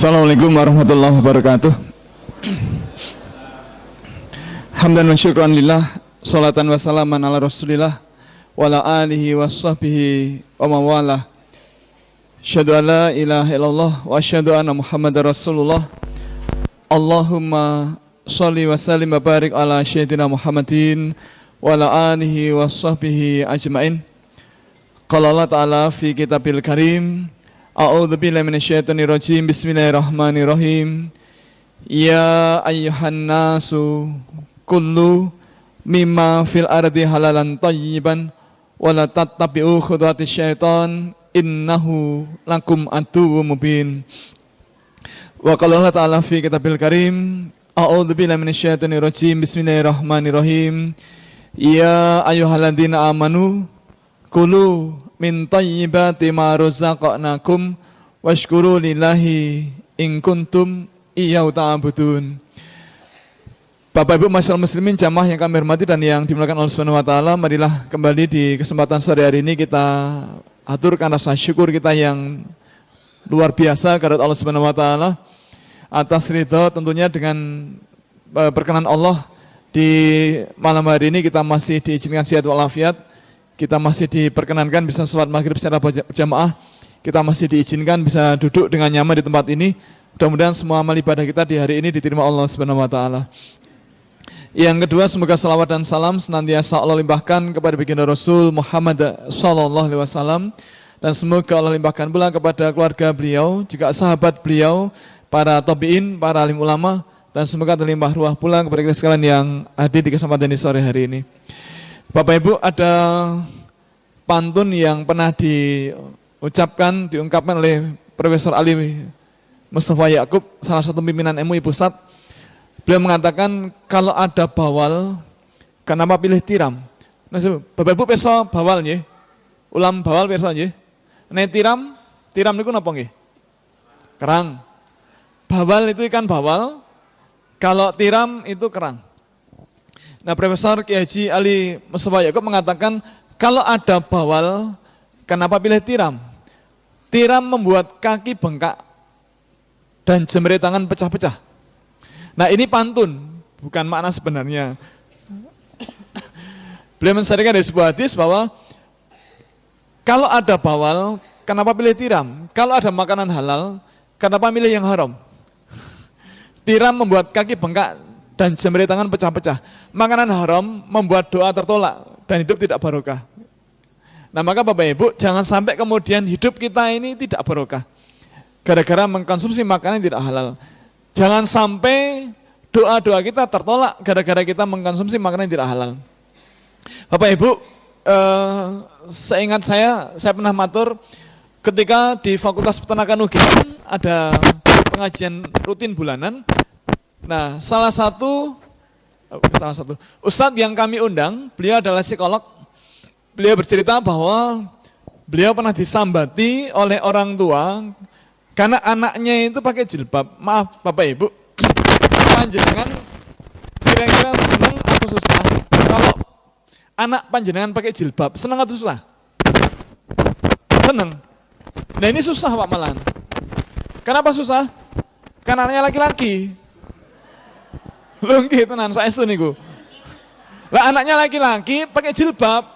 Assalamualaikum warahmatullahi wabarakatuh. Hamdan wa syukran lillah, salatan wa salaman ala rasulillah wa ala alihi wa sahbihi wa mawalah. Asyhadu an la ilaha illallah wa asyhadu anna muhammadar rasulullah. Allahumma sholli wa sallim wa barik ala sayyidina Muhammadin wa ala alihi wa sahbihi ajmain. Qala Allah ta'ala fi kitabil karim, a'udzu billahi minasyaitonir rajim. Bismillahirrahmanirrahim. Ya ayyuhan nasu kullu mimma fil ardi halalan thayyiban wa la tattabi'u khutuwatis syaiton innahu lakum aduwwum mubin. Wa qala Allah ta'ala fi kitabil karim, a'udzu billahi minasyaitonir rajim. Bismillahirrahmanirrahim. Ya ayyuhalladzina amanu kulu min thayyibati ma razaqnakum washkuru lillahi in kuntum iyyahu ta'budun. Bapak Ibu masyarakat muslimin jamaah yang kami hormati dan yang dimuliakan Allah Subhanahu wa taala, marilah kembali di kesempatan sore hari ini kita aturkan rasa syukur kita yang luar biasa kepada Allah Subhanahu wa taala atas ridha tentunya dengan perkenan Allah di malam hari ini kita masih diizinkan sehat walafiat. Kita masih diperkenankan bisa sholat maghrib secara berjamaah. Kita masih diizinkan bisa duduk dengan nyaman di tempat ini. Mudah-mudahan semua amal ibadah kita di hari ini diterima Allah Subhanahu wa taala. Yang kedua, semoga salawat dan salam senantiasa Allah limpahkan kepada baginda Rasul Muhammad sallallahu alaihi wasallam, dan semoga Allah limpahkan pula kepada keluarga beliau, juga sahabat beliau, para tabi'in, para alim ulama, dan semoga terlimpah ruah pula kepada kita sekalian yang hadir di kesempatan di sore hari ini. Bapak Ibu, ada pantun yang pernah diungkapkan oleh Profesor Ali Mustafa Yakub, salah satu pimpinan MUI Pusat. Beliau mengatakan, kalau ada bawal, kenapa pilih tiram? Nah, Bapak Ibu perso bawal nggih. Ulam bawal perso nggih. Nek tiram niku napa nggih? Kerang. Bawal itu ikan bawal, kalau tiram itu kerang. Nah, Profesor Kiai Haji Ali Mustafa Yakub mengatakan, kalau ada bawal, kenapa pilih tiram? Tiram membuat kaki bengkak dan jemari tangan pecah-pecah. Nah, ini pantun, bukan makna sebenarnya. Beliau mensyariatkan dari sebuah hadis bahwa kalau ada bawal, kenapa pilih tiram? Kalau ada makanan halal, kenapa milih yang haram? Tiram membuat kaki bengkak dan jemari tangan pecah-pecah. Makanan haram membuat doa tertolak dan hidup tidak barokah. Nah, maka Bapak Ibu, jangan sampai kemudian hidup kita ini tidak barokah gara-gara mengkonsumsi makanan yang tidak halal. Jangan sampai doa-doa kita tertolak gara-gara kita mengkonsumsi makanan yang tidak halal. Bapak Ibu, seingat saya pernah matur ketika di Fakultas Peternakan UGM ada pengajian rutin bulanan. Nah, salah satu ustadz yang kami undang, beliau adalah psikolog. Beliau bercerita bahwa beliau pernah disambati oleh orang tua karena anaknya itu pakai jilbab. Maaf Bapak Ibu, panjenengan kira-kira senang atau susah kalau anak panjenengan pakai jilbab? Senang atau susah? Senang. Nah, ini susah Pak Malan. Kenapa susah? Karena anaknya laki-laki. Lho nggih tenan saestu niku. Lah anaknya laki-laki pakai jilbab.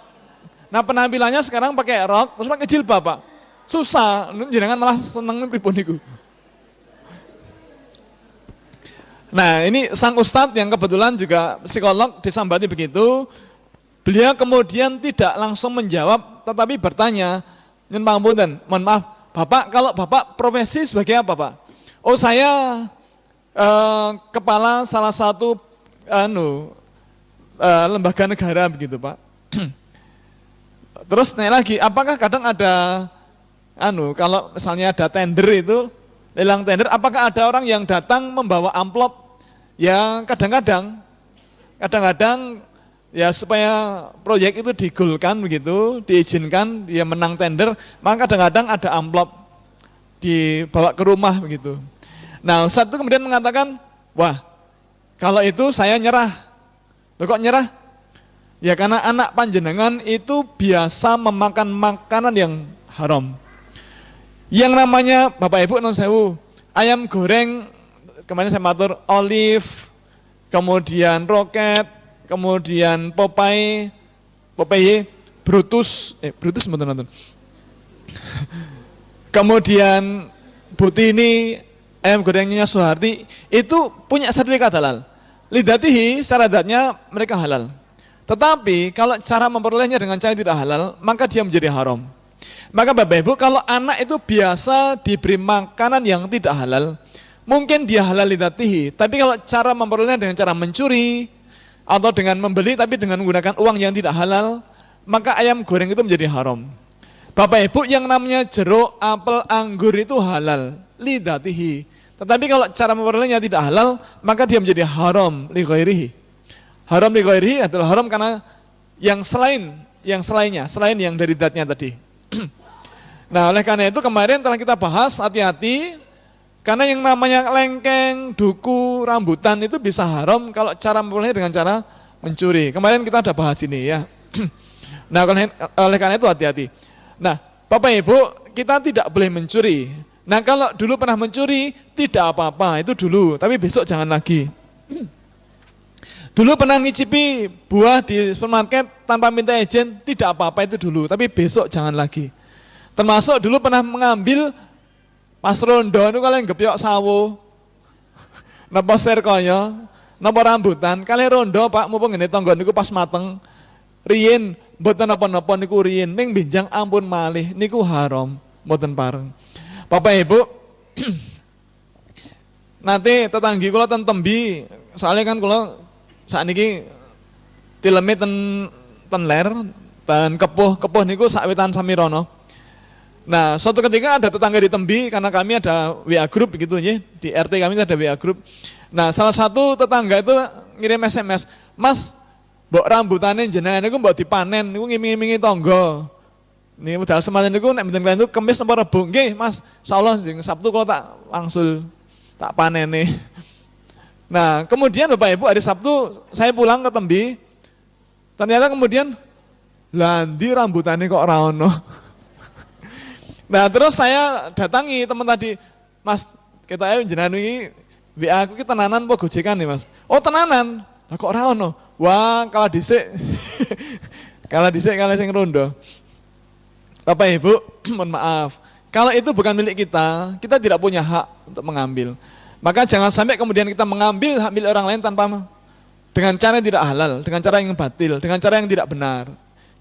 Nah, penampilannya sekarang pakai rok terus pakai jilbab, Pak. Susah, jenengan malah seneng pripun niku. Nah, ini sang ustadz yang kebetulan juga psikolog disambati begitu. Beliau kemudian tidak langsung menjawab tetapi bertanya, "Nyun pangapunten, mohon maaf, Bapak kalau Bapak profesi sebagai apa, Pak?" "Oh, saya kepala salah satu lembaga negara begitu, Pak." Terus naik lagi, apakah kadang ada kalau misalnya ada tender itu, lelang tender, apakah ada orang yang datang membawa amplop yang kadang-kadang ya supaya proyek itu digolkan begitu, diizinkan dia menang tender, maka kadang-kadang ada amplop dibawa ke rumah begitu. Nah, Ustadz itu kemudian mengatakan, wah, kalau itu saya nyerah. Loh, kok nyerah? Ya karena anak panjenengan itu biasa memakan makanan yang haram. Yang namanya Bapak Ibu non sewu, ayam goreng, kemarin saya matur, olive, kemudian roket, kemudian Popeye, Brutus nonton. Kemudian Butini, ayam gorengnya Soeharti, itu punya sertifikat halal. Lidatihi, secara datnya mereka halal. Tetapi kalau cara memperolehnya dengan cara tidak halal, maka dia menjadi haram. Maka Bapak Ibu, kalau anak itu biasa diberi makanan yang tidak halal, mungkin dia halal lidatihi. Tapi kalau cara memperolehnya dengan cara mencuri, atau dengan membeli tapi dengan menggunakan uang yang tidak halal, maka ayam goreng itu menjadi haram. Bapak Ibu, yang namanya jeruk, apel, anggur itu halal lidatihi. Tetapi kalau cara memperolehnya tidak halal, maka dia menjadi haram li ghairihi. Haram li ghairihi adalah haram karena yang selainnya, selain yang dari zatnya tadi. Nah, oleh karena itu kemarin telah kita bahas, hati-hati karena yang namanya lengkeng, duku, rambutan itu bisa haram kalau cara memperolehnya dengan cara mencuri. Kemarin kita sudah bahas ini ya. Nah, oleh karena itu hati-hati. Nah, Bapak Ibu, kita tidak boleh mencuri. Nah, kalau dulu pernah mencuri, tidak apa-apa, itu dulu, tapi besok jangan lagi. Dulu pernah ngicipi buah di supermarket tanpa minta izin, tidak apa-apa itu dulu, tapi besok jangan lagi. Termasuk dulu pernah mengambil pas rondo itu kalau yang gepiok sawo, napa serkoyo, napa rambutan, kali rondo Pak, mumpung ngene tangga niku pas mateng, riyin mboten napa-napa niku riyin, ning benjang ampun malih niku haram, mboten pareng. Bapak Ibu, nanti tetanggi kula ten Tembi, soalnya kan kula sakniki tileme ten ler dan kepuh niku sakwitan samirono. Nah, suatu ketika ada tetangga di Tembi, karena kami ada WA group gitu ya, di RT kami ada WA group. Nah, salah satu tetangga itu ngirim SMS, "Mas, mbok rambutane jenengan niku mbok dipanen, niku ngiming-imingi tangga." Nih modal semanten niku nek mboten kalian itu Kamis apa Rebo, nggih Mas, insyaallah sing Sabtu kalau tak wangsul tak panene. Nah, kemudian Bapak Ibu hari Sabtu saya pulang ke Tembi. Ternyata kemudian landi rambutannya kok ora ono. Nah, terus saya datangi teman tadi, "Mas, kita ayo jenengan iki WA aku ki tenanan apa gojekan nih, Mas?" "Oh, tenanan." "Lah kok ora ono?" "Wah, kalah dhisik." Kalah dhisik kalah sing rondo. Bapak Ibu, mohon maaf, kalau itu bukan milik kita, kita tidak punya hak untuk mengambil. Maka jangan sampai kemudian kita mengambil hak milik orang lain tanpa dengan cara yang tidak halal, dengan cara yang batil, dengan cara yang tidak benar.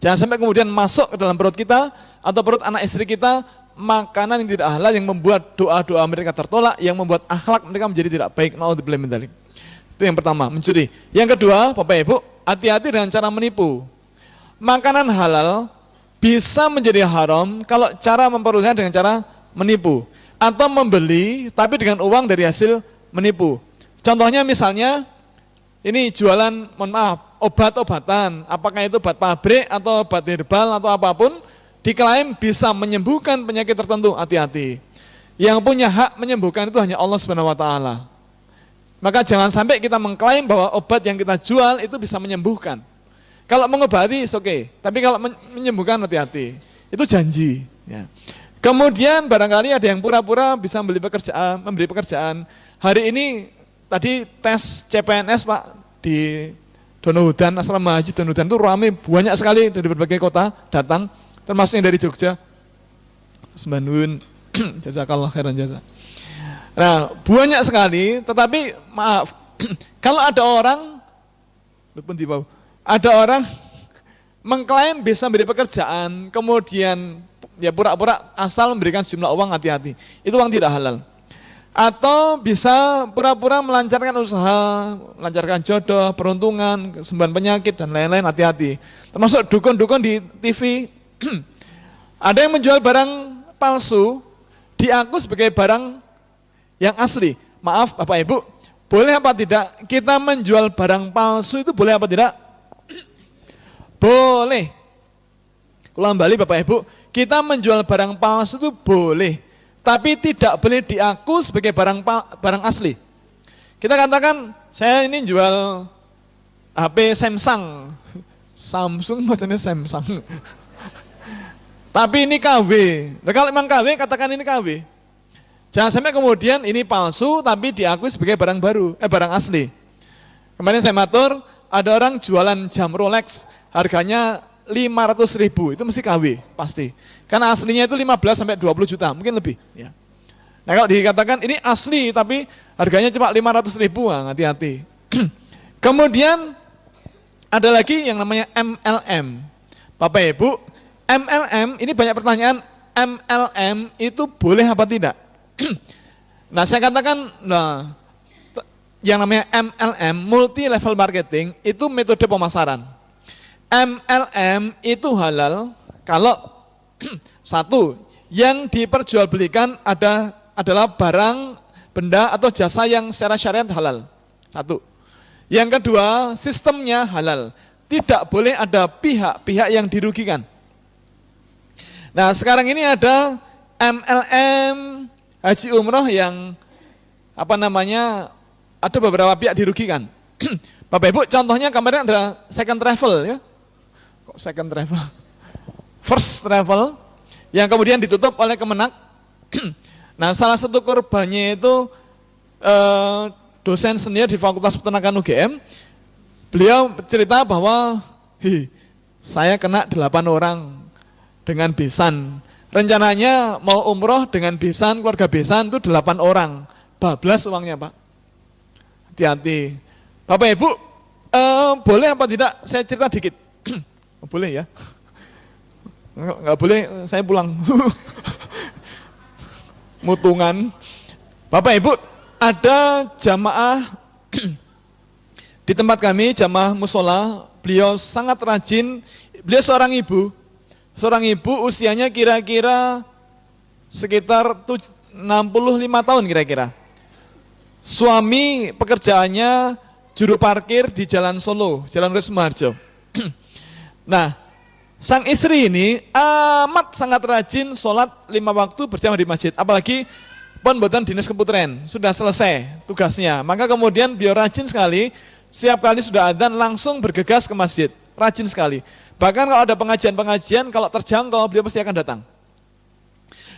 Jangan sampai kemudian masuk ke dalam perut kita atau perut anak istri kita makanan yang tidak halal yang membuat doa-doa mereka tertolak, yang membuat akhlak mereka menjadi tidak baik. Naudzubillah min dzalik. Itu yang pertama, mencuri. Yang kedua, Bapak Ibu, hati-hati dengan cara menipu. Makanan halal bisa menjadi haram kalau cara memperolehnya dengan cara menipu atau membeli tapi dengan uang dari hasil menipu. Contohnya misalnya ini jualan, mohon maaf, obat-obatan, apakah itu obat pabrik atau obat herbal atau apapun, diklaim bisa menyembuhkan penyakit tertentu. Hati-hati. Yang punya hak menyembuhkan itu hanya Allah Subhanahu wa taala. Maka jangan sampai kita mengklaim bahwa obat yang kita jual itu bisa menyembuhkan. Kalau mengobati, oke. Tapi kalau menyembuhkan, hati-hati. Itu janji. Ya. Kemudian barangkali ada yang pura-pura bisa memberi pekerjaan. Hari ini tadi tes CPNS Pak di Donohudan, asrama haji Donohudan itu ramai, banyak sekali dari berbagai kota datang, termasuk yang dari Jogja. Sembanun, jazakallah khairan jasa. Nah, banyak sekali, tetapi maaf, kalau ada orang, ada orang mengklaim bisa memberi pekerjaan, kemudian ya pura-pura asal memberikan sejumlah uang, hati-hati. Itu uang tidak halal. Atau bisa pura-pura melancarkan usaha, melancarkan jodoh, peruntungan, kesembuhan penyakit, dan lain-lain, hati-hati. Termasuk dukun-dukun di TV. Ada yang menjual barang palsu, diaku sebagai barang yang asli. Maaf Bapak Ibu, boleh apa tidak kita menjual barang palsu itu, boleh apa tidak? Boleh. Ulang balik Bapak Ibu, kita menjual barang palsu itu boleh, tapi tidak boleh diaku sebagai barang asli. Kita katakan, saya ini jual HP Samsung macamnya Samsung. Tapi ini KW. Nah, kalau memang KW, katakan ini KW. Jangan sampai kemudian ini palsu tapi diakui sebagai barang baru, barang asli. Kemarin saya matur, ada orang jualan jam Rolex, harganya 500.000, itu mesti KW, pasti. Karena aslinya itu 15 sampai 20 juta, mungkin lebih. Ya. Nah kalau dikatakan ini asli tapi harganya cuma 500.000, hati-hati. Kemudian ada lagi yang namanya MLM. Bapak Ibu, MLM, ini banyak pertanyaan, MLM itu boleh apa tidak? Nah saya katakan, yang namanya MLM, multi level marketing, itu metode pemasaran. MLM itu halal kalau satu, yang diperjualbelikan adalah barang, benda atau jasa yang secara syariat halal. Satu. Yang kedua, sistemnya halal. Tidak boleh ada pihak-pihak yang dirugikan. Nah sekarang ini ada MLM haji umroh yang ada beberapa pihak dirugikan. Bapak Ibu, contohnya kemarin ada second travel ya. Kok second travel? First travel yang kemudian ditutup oleh Kemenak. Nah, salah satu korbannya itu dosen senior di Fakultas Peternakan UGM. Beliau cerita bahwa saya kena 8 orang dengan besan. Rencananya mau umroh dengan besan, keluarga besan itu 8 orang. Bablas uangnya Pak. Hati-hati. Bapak Ibu, boleh apa tidak saya cerita dikit? Boleh ya? Enggak boleh, saya pulang. Mutungan. Bapak Ibu, ada jamaah di tempat kami, jamaah musola, beliau sangat rajin, beliau seorang ibu usianya kira-kira sekitar 65 tahun kira-kira. Suami pekerjaannya juru parkir di Jalan Solo, Jalan Urip Sumoharjo. Nah, sang istri ini amat sangat rajin sholat 5 waktu berjamaah di masjid. Apalagi pun buatan dinas keputren, sudah selesai tugasnya. Maka kemudian beliau rajin sekali, setiap kali sudah adzan langsung bergegas ke masjid. Rajin sekali. Bahkan kalau ada pengajian-pengajian, kalau terjangkau, beliau pasti akan datang.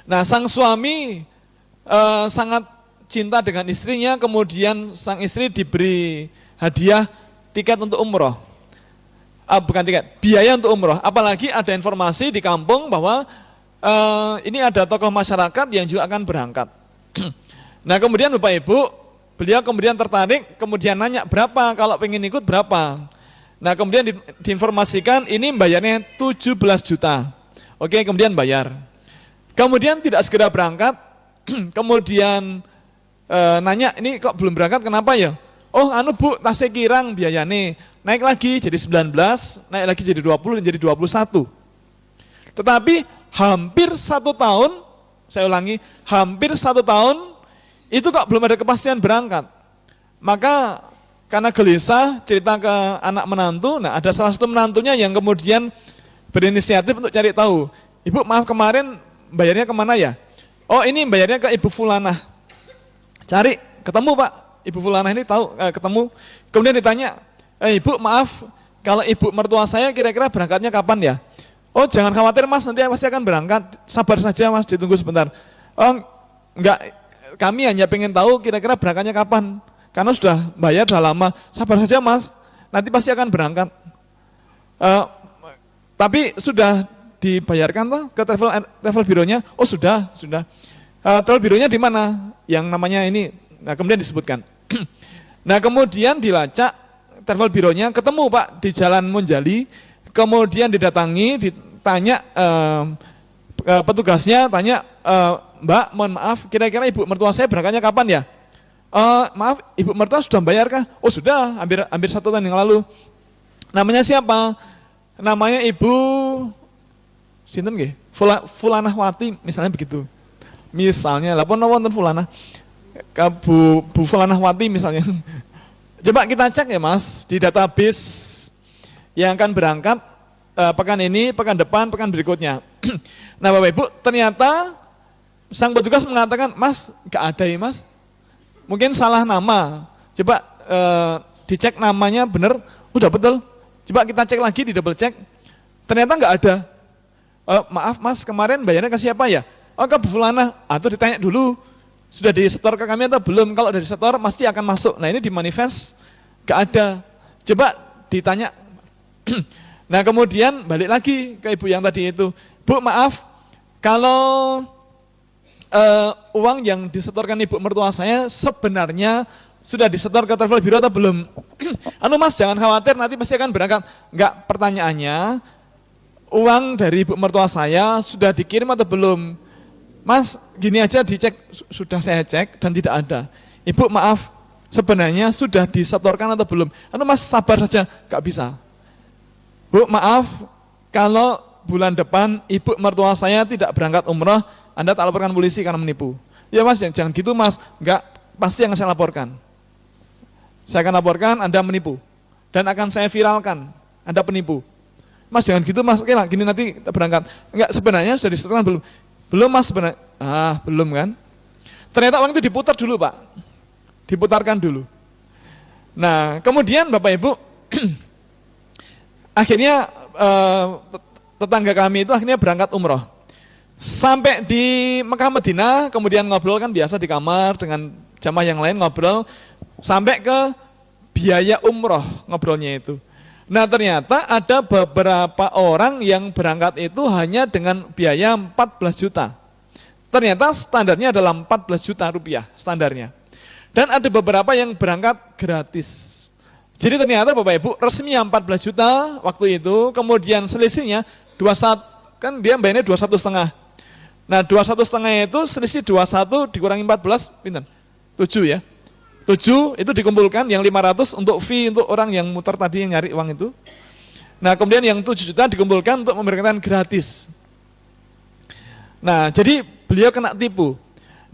Nah, sang suami sangat cinta dengan istrinya, kemudian sang istri diberi hadiah tiket untuk umroh. Bukan tiket, biaya untuk umroh. Apalagi ada informasi di kampung bahwa ini ada tokoh masyarakat yang juga akan berangkat. Nah kemudian Bapak Ibu, beliau kemudian tertarik, kemudian nanya berapa, kalau pengen ikut berapa. Nah kemudian diinformasikan ini bayarnya 17 juta. Oke, kemudian bayar. Kemudian tidak segera berangkat, kemudian nanya ini kok belum berangkat kenapa ya? Oh Bu, tasnya kirang biayanya. Naik lagi jadi 19, naik lagi jadi 20, dan jadi 21. Tetapi hampir 1 tahun, saya ulangi, hampir 1 tahun, itu kok belum ada kepastian berangkat. Maka karena gelisah, cerita ke anak menantu, nah ada salah satu menantunya yang kemudian berinisiatif untuk cari tahu. Ibu maaf kemarin bayarnya kemana ya? Oh ini bayarnya ke Ibu Fulanah. Cari, ketemu Pak, Ibu Fulanah ini tahu, ketemu. Kemudian ditanya, Ibu maaf, kalau ibu mertua saya kira-kira berangkatnya kapan ya? Oh jangan khawatir Mas, nanti pasti akan berangkat, sabar saja Mas, ditunggu sebentar. Oh enggak, kami hanya pengen tahu kira-kira berangkatnya kapan, karena sudah bayar sudah lama, sabar saja Mas, nanti pasti akan berangkat. Tapi sudah dibayarkan toh ke travel bironya? Oh sudah. Travel bironya di mana? Yang namanya ini, nah kemudian disebutkan. Nah kemudian dilacak travel bironya, ketemu Pak di Jalan Monjali, kemudian didatangi, ditanya petugasnya, tanya Mbak, mohon maaf, kira-kira ibu mertua saya berangkatnya kapan ya? Maaf, ibu mertua sudah bayarkah? Oh sudah, hampir 1 tahun yang lalu. Namanya siapa? Namanya Ibu sinten nggih? Fulanah Wati, misalnya begitu. Misalnya, lah pun wonten Fulanah. Bu Fulanah Wati misalnya. Coba kita cek ya Mas, di database yang akan berangkat pekan ini, pekan depan, pekan berikutnya. Nah Bapak Ibu, ternyata sang petugas mengatakan, Mas, gak ada ya Mas. Mungkin salah nama. Coba dicek namanya benar, udah betul. Coba kita cek lagi, di double check. Ternyata gak ada. Maaf Mas, kemarin bayarnya ke siapa ya? Oh ke Bu Fulana. Atau ditanya dulu, sudah disetor ke kami atau belum? Kalau sudah disetor pasti akan masuk. Nah ini di manifest nggak ada. Coba ditanya. Nah kemudian balik lagi ke ibu yang tadi itu. Bu maaf, kalau uang yang disetorkan ibu mertua saya sebenarnya sudah disetor ke travel bureau atau belum? Anu mas jangan khawatir nanti pasti akan berangkat. Enggak, pertanyaannya uang dari ibu mertua saya sudah dikirim atau belum? Mas gini aja dicek, sudah saya cek dan tidak ada. Ibu maaf, sebenarnya sudah disetorkan atau belum? Anu mas sabar saja, enggak bisa. Bu maaf, kalau bulan depan ibu mertua saya tidak berangkat umroh, Anda tak laporkan polisi karena menipu. Ya mas jangan gitu mas, enggak, pasti yang saya laporkan. Saya akan laporkan Anda menipu dan akan saya viralkan Anda penipu. Mas jangan gitu mas, oke lah gini nanti berangkat. Enggak, sebenarnya sudah disetorkan belum? Belum mas sebenarnya. Belum kan? Ternyata uang itu diputar dulu pak. Diputarkan dulu. Nah kemudian bapak ibu, akhirnya tetangga kami itu akhirnya berangkat umroh. Sampai di Mekah Madinah, kemudian ngobrol kan biasa di kamar dengan jamaah yang lain ngobrol. Sampai ke biaya umroh ngobrolnya itu. Nah ternyata ada beberapa orang yang berangkat itu hanya dengan biaya 14 juta. Ternyata standarnya adalah 14 juta rupiah standarnya. Dan ada beberapa yang berangkat gratis. Jadi ternyata Bapak Ibu resmi 14 juta waktu itu, kemudian selisihnya 21, kan dia bayarnya 21,5. Nah 21,5 itu selisih 21 dikurangi 14, pinten? 7 ya. 7 itu dikumpulkan, yang 500 untuk fee untuk orang yang muter tadi yang nyari uang itu. Nah kemudian yang 7 juta dikumpulkan untuk memberangkatkan gratis. Nah jadi beliau kena tipu.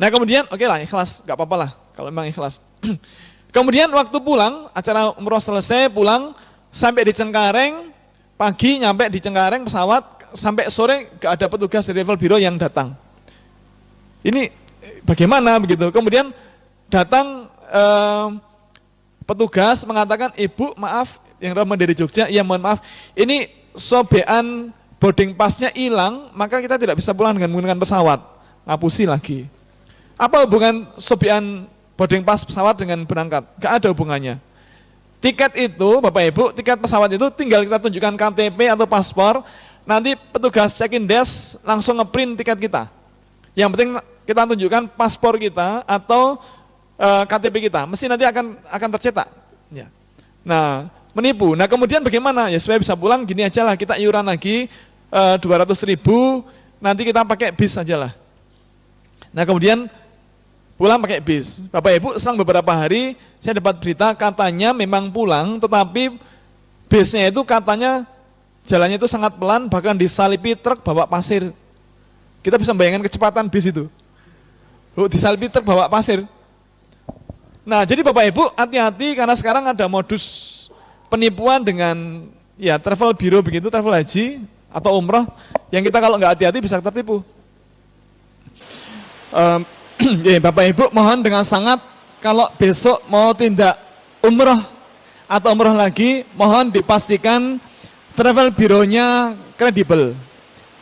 Nah kemudian oke lah ikhlas, gak apa-apa lah kalau memang ikhlas. Kemudian waktu pulang, acara umroh selesai, pulang sampai di Cengkareng, pagi nyampe di Cengkareng pesawat, sampai sore gak ada petugas dari travel bureau yang datang. Ini bagaimana begitu? Kemudian datang petugas mengatakan, ibu maaf, yang ramah dari Jogja, iya mohon maaf, ini sobean boarding passnya hilang, maka kita tidak bisa pulang dengan menggunakan pesawat, ngapusi lagi. Apa hubungan sobean boarding pass pesawat dengan berangkat? Gak ada hubungannya. Tiket itu, Bapak Ibu, tiket pesawat itu tinggal kita tunjukkan KTP atau paspor, nanti petugas check-in desk langsung ngeprint tiket kita. Yang penting kita tunjukkan paspor kita atau KTP kita, mesti nanti akan tercetak. Ya. Nah, menipu. Nah, kemudian bagaimana? Ya supaya bisa pulang gini aja lah, kita iuran lagi 200.000, nanti kita pakai bis aja lah. Nah, kemudian pulang pakai bis. Bapak Ibu, selang beberapa hari saya dapat berita katanya memang pulang, tetapi bisnya itu katanya jalannya itu sangat pelan, bahkan disalipi truk bawa pasir. Kita bisa bayangkan kecepatan bis itu. Disalipi truk bawa pasir. Nah, jadi Bapak Ibu hati-hati karena sekarang ada modus penipuan dengan ya travel bureau begitu, travel haji atau umroh yang kita kalau nggak hati-hati bisa tertipu. Ya, Bapak Ibu mohon dengan sangat kalau besok mau tindak umroh atau umroh lagi, mohon dipastikan travel bureau-nya kredibel,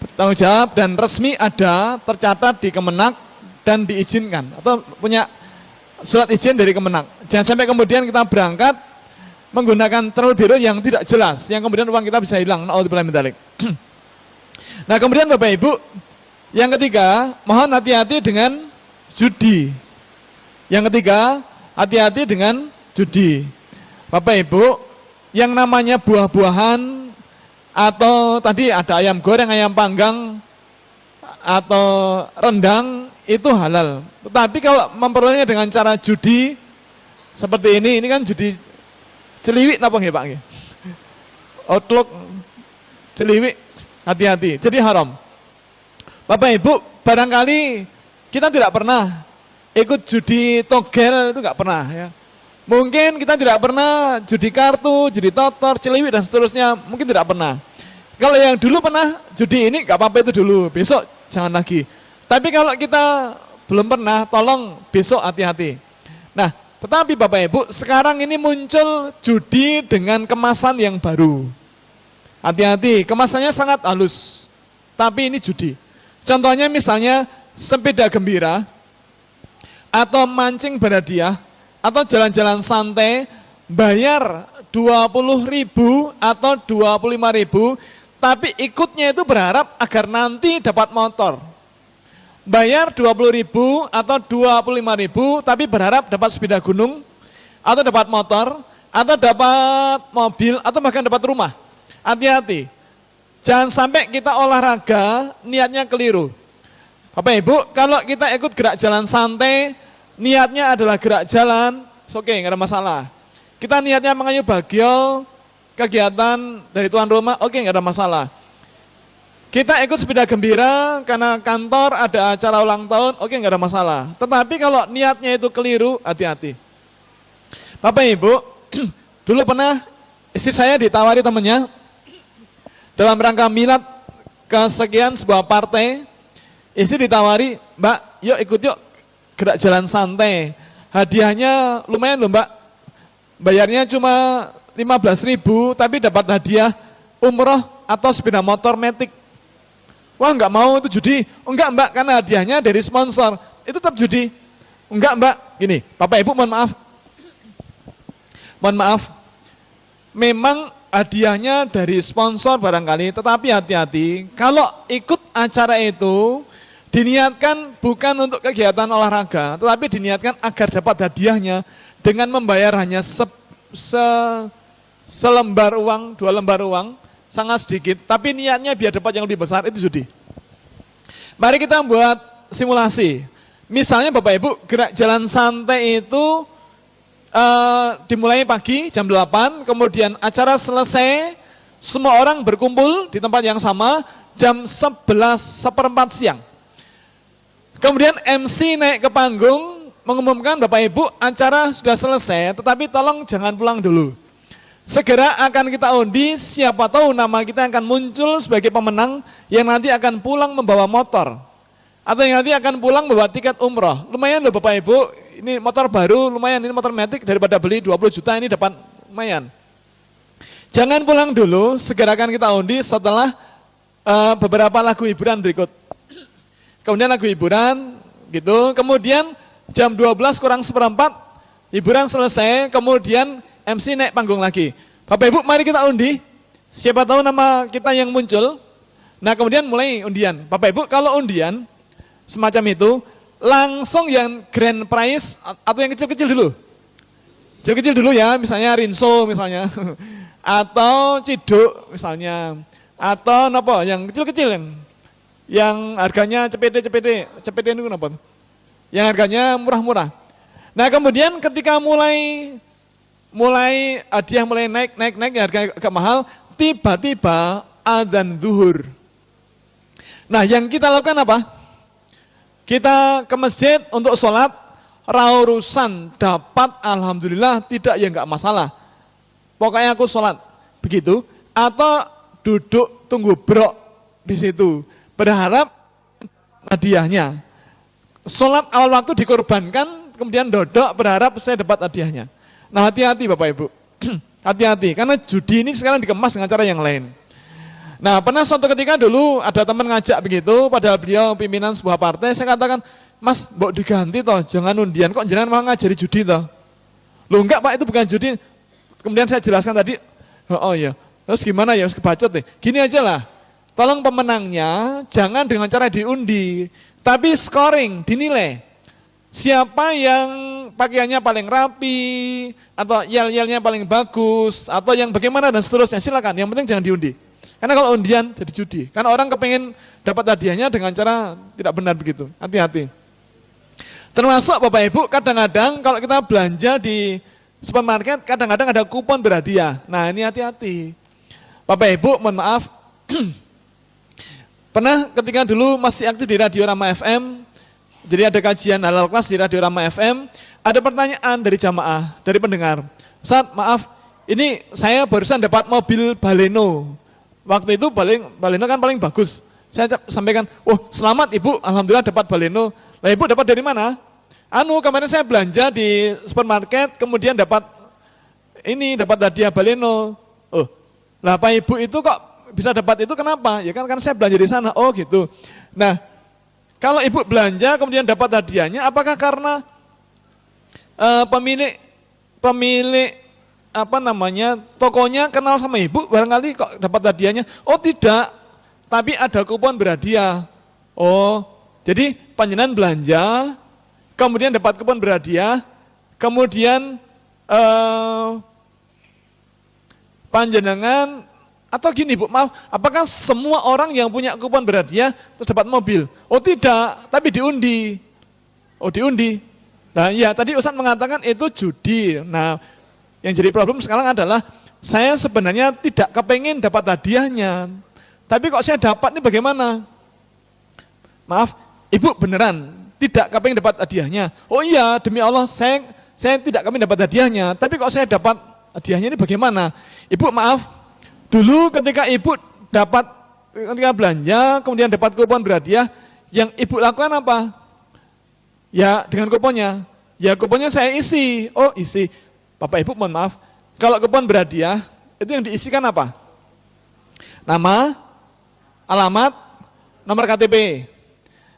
bertanggung jawab dan resmi, ada tercatat di Kemenak dan diizinkan atau punya surat izin dari Kemenak. Jangan sampai kemudian kita berangkat menggunakan travel bureau yang tidak jelas, yang kemudian uang kita bisa hilang. Naudzubillah min dzalik. Nah kemudian Bapak Ibu, yang ketiga, mohon hati-hati dengan judi. Yang ketiga, hati-hati dengan judi. Bapak Ibu, yang namanya buah-buahan atau tadi ada ayam goreng, ayam panggang atau rendang itu halal. Tetapi kalau memperolehnya dengan cara judi seperti ini kan judi celiwik napa nggih Pak nggih? Outlook celiwik, hati-hati. Jadi haram. Bapak Ibu, barangkali kita tidak pernah ikut judi togel, itu enggak pernah ya. Mungkin kita tidak pernah judi kartu, judi totor, celiwik dan seterusnya, mungkin tidak pernah. Kalau yang dulu pernah judi ini enggak apa-apa itu dulu, besok jangan lagi. Tapi kalau kita belum pernah, tolong besok hati-hati. Nah, tetapi Bapak Ibu, sekarang ini muncul judi dengan kemasan yang baru. Hati-hati, kemasannya sangat halus, tapi ini judi. Contohnya misalnya sepeda gembira, atau mancing berhadiah, atau jalan-jalan santai, bayar 20.000 atau 25.000, tapi ikutnya itu berharap agar nanti dapat motor. Bayar 20.000 atau 25.000, tapi berharap dapat sepeda gunung, atau dapat motor, atau dapat mobil, atau bahkan dapat rumah. Hati-hati, jangan sampai kita olahraga niatnya keliru. Bapak Ibu, kalau kita ikut gerak jalan santai, niatnya adalah gerak jalan, oke, nggak ada masalah. Kita niatnya mengayuh bagio, kegiatan dari tuan rumah, oke, nggak ada masalah. Kita ikut sepeda gembira karena kantor ada acara ulang tahun, oke, nggak ada masalah. Tetapi kalau niatnya itu keliru, hati-hati. Bapak Ibu, dulu pernah istri saya ditawari temannya dalam rangka milad kesekian sebuah partai. Istri ditawari, Mbak, yuk ikut yuk gerak jalan santai. Hadiahnya lumayan loh Mbak, bayarnya cuma 15.000, tapi dapat hadiah umroh atau sepeda motor matic. Wah enggak mau, itu judi. Enggak Mbak, karena hadiahnya dari sponsor. Itu tetap judi. Enggak Mbak, gini, Bapak Ibu mohon maaf. Mohon maaf, memang hadiahnya dari sponsor barangkali, tetapi hati-hati, kalau ikut acara itu, diniatkan bukan untuk kegiatan olahraga, tetapi diniatkan agar dapat hadiahnya dengan membayar hanya selembar uang, 2 lembar uang, sangat sedikit, tapi niatnya biar dapat yang lebih besar, itu judi. Mari kita buat simulasi. Misalnya Bapak Ibu, gerak jalan santai itu dimulai pagi jam 8, kemudian acara selesai, semua orang berkumpul di tempat yang sama, jam 11:15 siang. Kemudian MC naik ke panggung mengumumkan Bapak Ibu acara sudah selesai, tetapi tolong jangan pulang dulu. Segera akan kita undi, siapa tahu nama kita akan muncul sebagai pemenang yang nanti akan pulang membawa motor. Atau yang nanti akan pulang membawa tiket umroh. Lumayan loh Bapak Ibu, ini motor baru lumayan, ini motor matic daripada beli 20 juta ini dapat lumayan. Jangan pulang dulu, segera akan kita undi setelah beberapa lagu hiburan berikut. Kemudian lagu hiburan gitu, kemudian jam 12 kurang seperempat hiburan selesai, kemudian MC naik panggung lagi. Bapak Ibu mari kita undi, siapa tahu nama kita yang muncul. Nah kemudian mulai undian. Bapak Ibu kalau undian semacam itu, langsung yang grand prize atau yang kecil-kecil dulu. Kecil-kecil dulu ya, misalnya Rinso misalnya, atau Ciduk misalnya, atau apa yang kecil-kecil yang harganya CPD itu kenapa? Yang harganya murah-murah. Nah kemudian ketika mulai hadiah mulai naik harga agak mahal, tiba-tiba adzan zuhur. Nah yang kita lakukan apa? Kita ke masjid untuk sholat, raurusan dapat alhamdulillah, tidak ya enggak masalah. Pokoknya aku sholat begitu, atau duduk tunggu brok di situ. Berharap hadiahnya. Sholat awal waktu dikorbankan, kemudian dodok berharap saya dapat hadiahnya. Nah hati-hati Bapak Ibu, hati-hati, karena judi ini sekarang dikemas dengan cara yang lain. Nah pernah suatu ketika dulu ada teman ngajak begitu, padahal beliau pimpinan sebuah partai, saya katakan, Mas mbok diganti toh, jangan undian, kok jangan malah ngajari judi toh. Loh enggak Pak, itu bukan judi. Kemudian saya jelaskan tadi, oh iya, terus gimana ya, harus kebacot deh. Gini aja lah, tolong pemenangnya jangan dengan cara diundi, tapi scoring, dinilai. Siapa yang pakaiannya paling rapi, atau yel-yelnya paling bagus, atau yang bagaimana dan seterusnya, silakan. Yang penting jangan diundi. Karena kalau undian jadi judi. Karena orang kepengen dapat hadiahnya dengan cara tidak benar begitu. Hati-hati. Termasuk Bapak Ibu, kadang-kadang kalau kita belanja di supermarket, kadang-kadang ada kupon berhadiah. Nah ini hati-hati. Bapak Ibu, mohon maaf. Pernah ketika dulu masih aktif di Radio Rama FM, jadi ada kajian halal kelas di Radio Rama FM, ada pertanyaan dari jamaah, dari pendengar. Ustaz, maaf, ini saya barusan dapat mobil Baleno. Waktu itu Baleno kan paling bagus. Saya sampaikan, selamat Ibu, alhamdulillah dapat Baleno. Lah Ibu dapat dari mana? Kemarin saya belanja di supermarket, kemudian dapat hadiah Baleno. Lah Pak Ibu itu kok bisa dapat itu kenapa? Ya kan karena saya belanja di sana. Oh gitu. Nah, kalau Ibu belanja kemudian dapat hadiahnya, apakah karena pemilik tokonya kenal sama ibu, barangkali kok dapat hadiahnya. Oh tidak, tapi ada kupon berhadiah. Oh, jadi panjenengan belanja, kemudian dapat kupon berhadiah, kemudian panjenengan, atau gini Bu, maaf, apakah semua orang yang punya kupon berhadiah terus dapat mobil? Oh tidak, tapi diundi. Oh diundi. Nah ya tadi Ustaz mengatakan itu judi. Nah yang jadi problem sekarang adalah saya sebenarnya tidak kepengen dapat hadiahnya. Tapi kok saya dapat ini bagaimana? Maaf, Ibu beneran tidak kepengen dapat hadiahnya. Oh iya, demi Allah saya tidak kepengen dapat hadiahnya. Tapi kok saya dapat hadiahnya ini bagaimana? Ibu maaf, dulu ketika Ibu ketika belanja kemudian dapat kupon berhadiah, yang Ibu lakukan apa? Ya dengan kuponnya, ya kuponnya saya isi. Oh isi, Bapak Ibu mohon maaf, kalau kupon berhadiah itu yang diisikan apa? Nama, alamat, nomor KTP.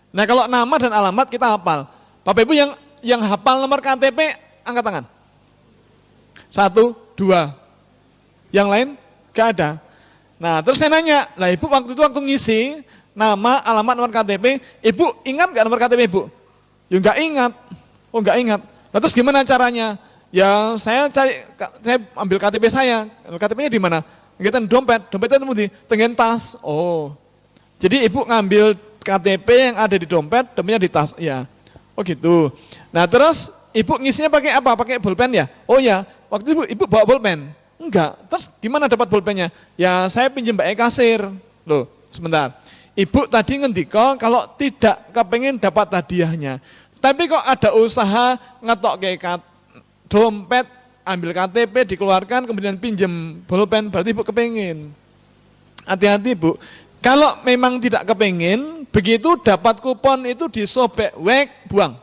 Nah kalau nama dan alamat kita hafal. Bapak Ibu yang hafal nomor KTP angkat tangan. 1, 2. Yang lain gak ada. Nah terus saya nanya, lah Ibu waktu ngisi nama, alamat, nomor KTP, Ibu ingat gak nomor KTP Ibu? Ya enggak ingat. Oh enggak ingat. Nah terus gimana caranya? Ya saya ambil KTP saya. KTP-nya di mana? Kita dompetnya di tengen tas. Oh. Jadi Ibu ngambil KTP yang ada di dompetnya di tas. Ya. Oh gitu. Nah terus Ibu ngisinya pakai apa? Pakai pulpen ya? Oh ya, waktu Ibu bawa pulpen. Enggak. Terus gimana dapat pulpennya? Ya saya pinjam Mbak kasir. Loh, sebentar. Ibu tadi ngendika kalau tidak kepengen dapat hadiahnya. Tapi kok ada usaha ngetok kayak dompet, ambil KTP, dikeluarkan, kemudian pinjam pulpen, berarti Ibu kepengen. Hati-hati Bu, kalau memang tidak kepengen, begitu dapat kupon itu disobek, buang.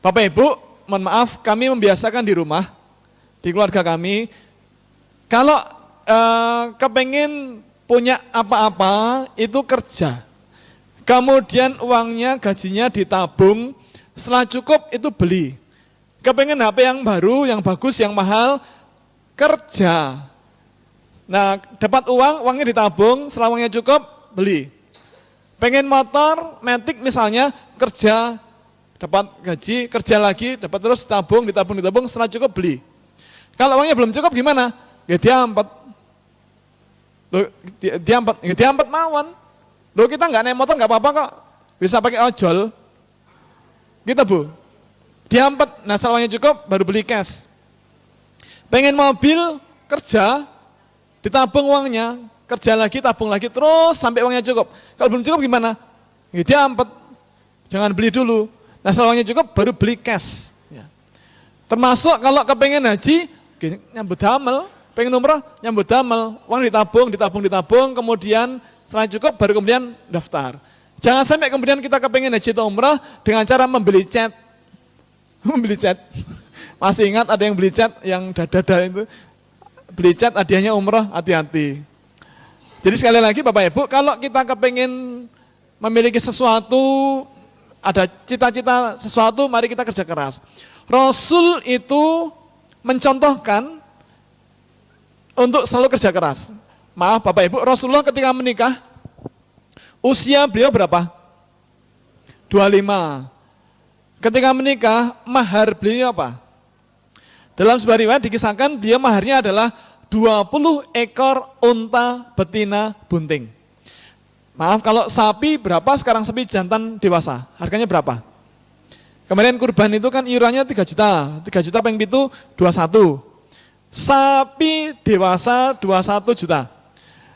Bapak Ibu, mohon maaf, kami membiasakan di rumah, di keluarga kami, kalau kepengen punya apa-apa, itu kerja. Kemudian uangnya, gajinya ditabung, setelah cukup itu beli. Kepengen HP yang baru, yang bagus, yang mahal, kerja. Nah dapat uangnya ditabung, setelah uangnya cukup, beli. Pengen motor, Matic misalnya, kerja, dapat gaji, kerja lagi, dapat terus ditabung, setelah cukup beli. Kalau uangnya belum cukup gimana? Ya diampet. Loh, diampet mawon. Loh kita nggak naik motor nggak apa-apa kok, bisa pakai ojol, gitu Bu. Diampet, nah setelah uangnya cukup baru beli cash. Pengen mobil, kerja, ditabung uangnya, kerja lagi, tabung lagi, terus sampai uangnya cukup. Kalau belum cukup gimana? Ya diampet, jangan beli dulu. Nah setelah uangnya cukup baru beli cash. Ya. Termasuk kalau kepengen haji, nyambut damel, pengen umrah, nyambut damel, uang ditabung, kemudian setelah cukup baru kemudian daftar. Jangan sampai kemudian kita kepengen haji atau umrah dengan cara membeli cat. Membeli cat. Masih ingat ada yang beli cat yang dada itu? Beli cat hadiahnya umrah, hati-hati. Jadi sekali lagi Bapak Ibu, kalau kita kepengen memiliki sesuatu, ada cita-cita sesuatu, mari kita kerja keras. Rasul itu mencontohkan untuk selalu kerja keras. Maaf Bapak Ibu, Rasulullah ketika menikah, usia beliau berapa? 25. Ketika menikah, mahar beliau apa? Dalam sebuah riwayat dikisahkan beliau maharnya adalah 20 ekor unta betina bunting. Maaf, kalau sapi berapa sekarang sapi jantan dewasa? Harganya berapa? Kemarin kurban itu kan iurannya 3 juta. 3 juta peng itu 21. Sapi dewasa 21 juta.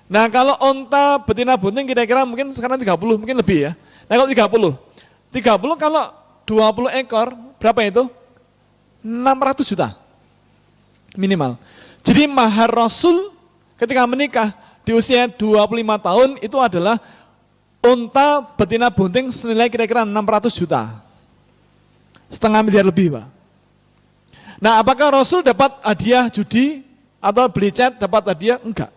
Nah kalau unta betina bunting kira-kira mungkin sekarang 30, mungkin lebih ya. Nah kalau 30 kalau 20 ekor berapa itu? 600 juta minimal. Jadi mahar Rasul ketika menikah di usia 25 tahun itu adalah unta betina bunting senilai kira-kira 600 juta. Setengah miliar lebih Pak. Nah apakah Rasul dapat hadiah judi atau beli cat dapat hadiah? Enggak.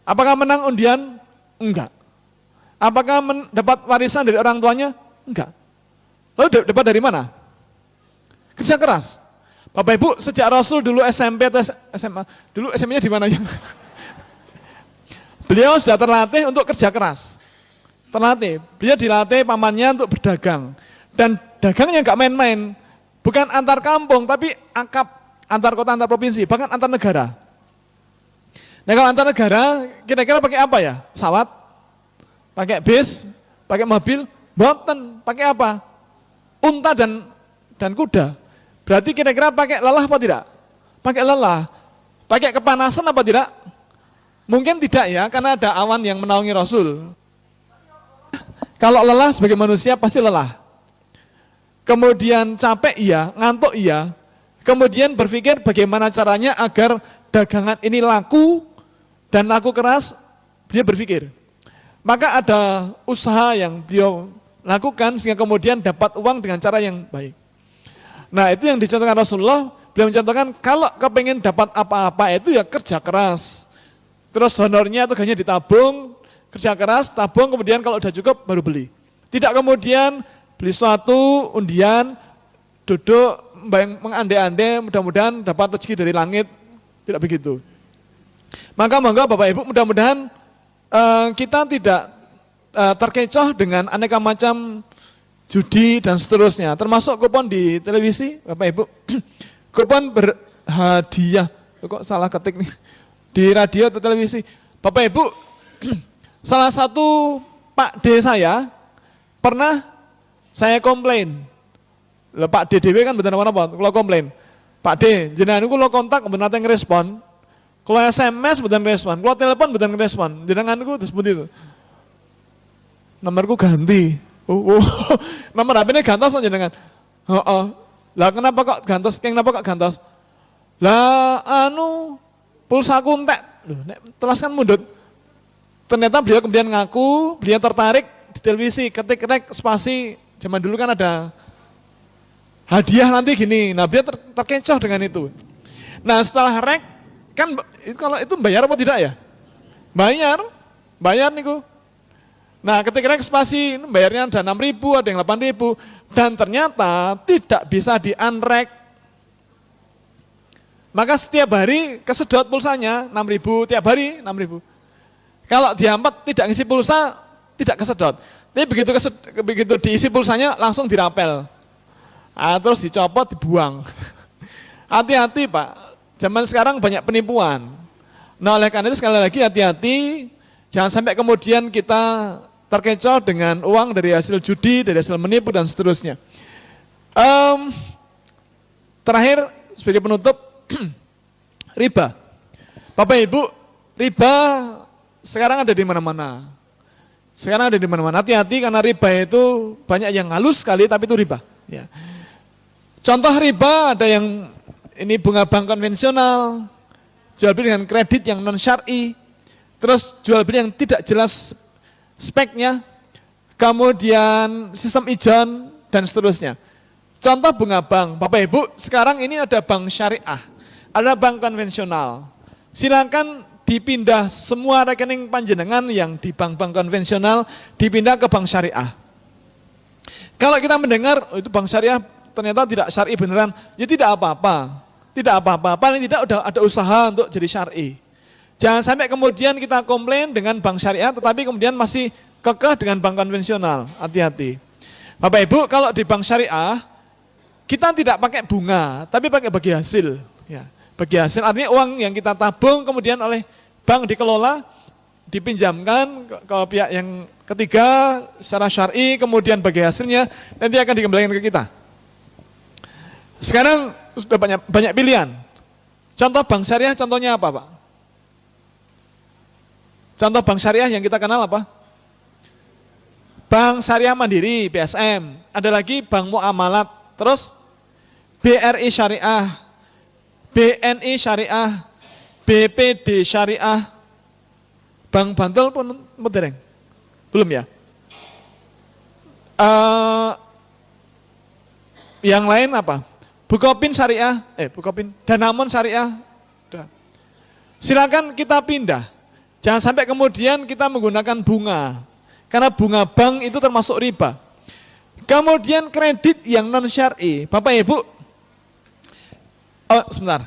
Apakah menang undian? Enggak. Apakah dapat warisan dari orang tuanya? Enggak. Lalu dapat dari mana? Kerja keras. Bapak Ibu, sejak Rasul dulu SMP atau SMA, dulu SMA-nya di mana ya? Beliau sudah terlatih untuk kerja keras. Terlatih. Beliau dilatih pamannya untuk berdagang. Dan dagangnya nggak main-main. Bukan antar kampung, tapi antar kota, antar provinsi, bahkan antar negara. Nah kalau antar negara, kira-kira pakai apa ya? Pesawat? Pakai bis? Pakai mobil? Boten. Pakai apa? Unta dan kuda. Berarti kira-kira pakai lelah apa tidak? Pakai lelah. Pakai kepanasan apa tidak? Mungkin tidak ya, karena ada awan yang menaungi Rasul. Kalau lelah sebagai manusia pasti lelah. Kemudian capek iya, ngantuk iya. Kemudian berpikir bagaimana caranya agar dagangan ini laku dan laku keras, dia berpikir. Maka ada usaha yang beliau lakukan sehingga kemudian dapat uang dengan cara yang baik. Nah itu yang dicontohkan Rasulullah, beliau mencontohkan kalau kepengen dapat apa-apa itu ya kerja keras. Terus honornya itu hanya ditabung, kerja keras, tabung, kemudian kalau udah cukup baru beli. Tidak kemudian beli suatu undian, duduk mengandai-andai, mudah-mudahan dapat rezeki dari langit. Tidak begitu. Maka monggo Bapak Ibu, mudah-mudahan kita tidak terkecoh dengan aneka macam judi dan seterusnya, termasuk kupon di televisi, Bapak Ibu. Kupon berhadiah, kok salah ketik nih, di radio atau televisi. Bapak Ibu, salah satu Pak D saya, pernah saya komplain. Lah Pak D dewe kan bener apa, kalau komplain. Pak D, jenengan niku lo kontak mboten nate ngrespon. Kalau SMS mboten ngrespon, kalau telepon mboten ngrespon. Jenengan niku terus seperti itu. Nomorku ganti. Nomor HP-ne gantos jenengan. Heeh. Lah kenapa kok gantos? Kenapa kok gantos? Lah pulsaku entek. Loh, nek telas kan mundut. Ternyata beliau kemudian ngaku, beliau tertarik di televisi, ketik rek spasi. Zaman dulu kan ada hadiah nanti gini. Nah, beliau terkecoh dengan itu. Nah, setelah rek kan kalau itu bayar apa tidak ya? Bayar niku. Nah ketika rek spasi bayarnya ada 6.000, ada yang 8.000 dan ternyata tidak bisa di-unrek. Maka setiap hari kesedot pulsanya 6.000, tiap hari 6.000. Kalau diampet tidak ngisi pulsa, tidak kesedot. Tapi begitu diisi pulsanya langsung dirapel. Terus dicopot, dibuang. Hati-hati Pak, zaman sekarang banyak penipuan. Nah oleh karena itu sekali lagi hati-hati, jangan sampai kemudian kita terkecoh dengan uang dari hasil judi, dari hasil menipu dan seterusnya. Terakhir sebagai penutup, riba. Bapak Ibu, riba sekarang ada di mana-mana. Sekarang ada di mana-mana. Hati-hati karena riba itu banyak yang halus sekali, tapi itu riba. Ya. Contoh riba ada yang ini bunga bank konvensional, jual beli dengan kredit yang non syar'i, terus jual beli yang tidak jelas speknya, kemudian sistem ijon dan seterusnya. Contoh bunga bank, Bapak Ibu, sekarang ini ada bank syariah, ada bank konvensional. Silakan dipindah semua rekening panjenengan yang di bank-bank konvensional dipindah ke bank syariah. Kalau kita mendengar itu bank syariah ternyata tidak syar'i beneran, ya tidak apa-apa. Tidak apa-apa, paling tidak udah ada usaha untuk jadi syar'i. Jangan sampai kemudian kita komplain dengan bank syariah tetapi kemudian masih kekeh dengan bank konvensional. Hati-hati. Bapak Ibu, kalau di bank syariah kita tidak pakai bunga, tapi pakai bagi hasil. Ya, bagi hasil artinya uang yang kita tabung kemudian oleh bank dikelola, dipinjamkan ke pihak yang ketiga secara syar'i, kemudian bagi hasilnya nanti akan dikembalikan ke kita. Sekarang sudah banyak pilihan. Contoh bank syariah, contohnya apa Pak? Contoh bank syariah yang kita kenal apa? Bank Syariah Mandiri, BSM. Ada lagi Bank Muamalat. Terus BRI Syariah, BNI Syariah, BPD Syariah. Bank Bantul pun modereng? Belum ya? Yang lain apa? Bukopin Syariah, Danamon Syariah. Silakan kita pindah. Jangan sampai kemudian kita menggunakan bunga. Karena bunga bank itu termasuk riba. Kemudian kredit yang non syar'i. Bapak Ibu, Oh, sebentar.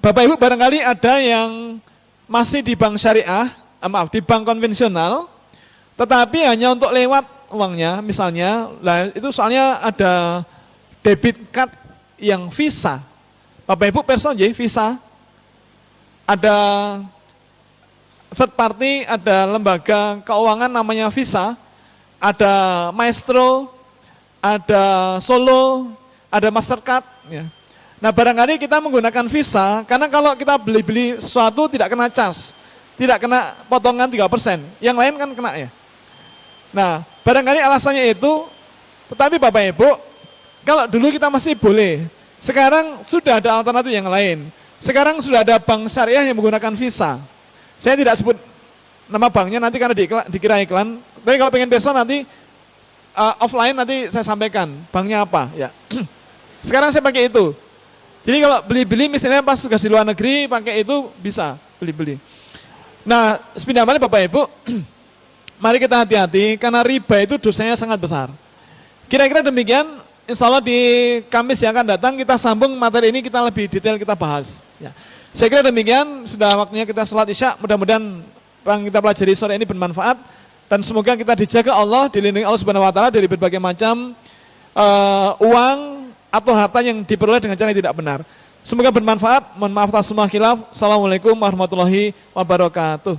Bapak Ibu barangkali ada yang masih di bank syariah, maaf, di bank konvensional, tetapi hanya untuk lewat uangnya, misalnya, lah itu soalnya ada debit card yang Visa. Bapak Ibu person nggih Visa. Ada third party, ada lembaga keuangan namanya Visa, ada Maestro, ada Solo, ada Mastercard. Ya. Nah barangkali kita menggunakan Visa, karena kalau kita beli-beli sesuatu tidak kena charge, tidak kena potongan 3%, yang lain kan kena ya. Nah barangkali alasannya itu, tetapi Bapak Ibu, kalau dulu kita masih boleh, sekarang sudah ada alternatif yang lain. Sekarang sudah ada bank syariah yang menggunakan Visa. Saya tidak sebut nama banknya nanti karena dikira iklan. Tapi kalau pengen besok nanti offline nanti saya sampaikan banknya apa. Ya. Sekarang saya pakai itu. Jadi kalau beli-beli misalnya pas tugas di luar negeri pakai itu bisa beli-beli. Nah sepindah balik Bapak Ibu, mari kita hati-hati karena riba itu dosanya sangat besar. Kira-kira demikian. Insya Allah di Kamis yang akan datang kita sambung materi ini, kita lebih detail kita bahas. Ya. Saya kira demikian, sudah waktunya kita sholat isya, mudah-mudahan yang kita pelajari sore ini bermanfaat, dan semoga kita dijaga Allah, dilindungi Allah Subhanahu Wa Taala dari berbagai macam uang atau harta yang diperoleh dengan cara yang tidak benar. Semoga bermanfaat, mohon maaf atas semua khilaf. Assalamualaikum warahmatullahi wabarakatuh.